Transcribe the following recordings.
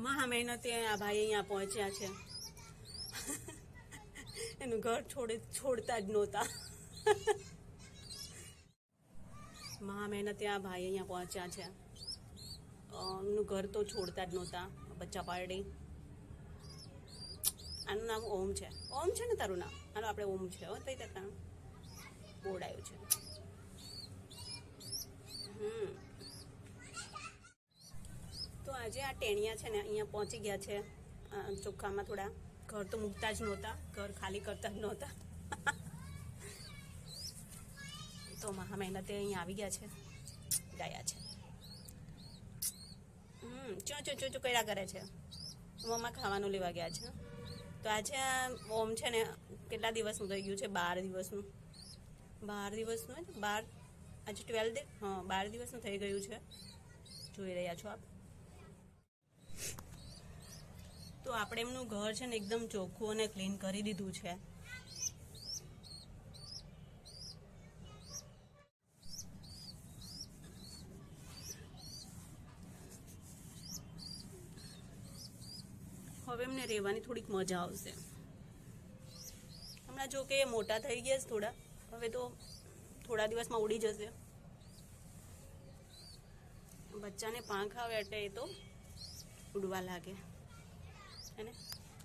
મહા મહેનતે આ ભાઈ અહીંયા પહોંચ્યા છે. એનું ઘર છોડતા જ નહોતા. મહા મહેનતે આ ભાઈ અહીંયા પહોંચ્યા છે. એમનું ઘર તો છોડતા જ નહોતા. બચ્ચા પાર્ટી. આનું નામ ઓમ છે. ઓમ છે ને તારું નામ? હાલો આપણે ઓમ છે. હો તઈ તારું બોર્ડ આવ્યું છે. તો આજે આ ટેણિયા છે ને અહીંયા પહોંચી ગયા છે. ચોખ્ખામાં થોડા ઘર તો મૂકતા જ નહોતા, ઘર ખાલી કરતા જ નહોતા. તો મહા મહેનતે અહીંયા આવી ગયા છે, ગયા છે. ચો કર્યા કરે છે. મમ્મા ખાવાનું લેવા ગયા છે. તો આજે ઓમ છે ને કેટલા દિવસનું થઈ ગયું છે? 12 દિવસનું. 12 દિવસનું હોય ને? 12 આજે 12 હા 12 દિવસનું થઈ ગયું છે. જોઈ રહ્યા છો આપ. તો આપણે એમનું ઘર છે ને એકદમ ચોખ્ખું અને ક્લીન કરી દીધું છે. હવે એમને રહેવાની થોડીક મજા આવશે. હમણાં જો કે મોટા થઈ ગયા છે થોડા, હવે તો થોડા દિવસમાં ઉડી જશે. બચ્ચાને પાંખ આવે એટલે એ તો ઉડવા લાગે है ना.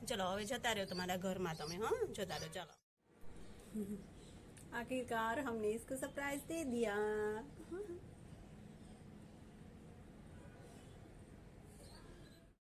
चलो હવે જતા રહ્યો તમારા ઘરમાં તમે. हाँ જતા રહ્યો. चलो आखिरकार हमने इसको सरप्राइज दे दिया.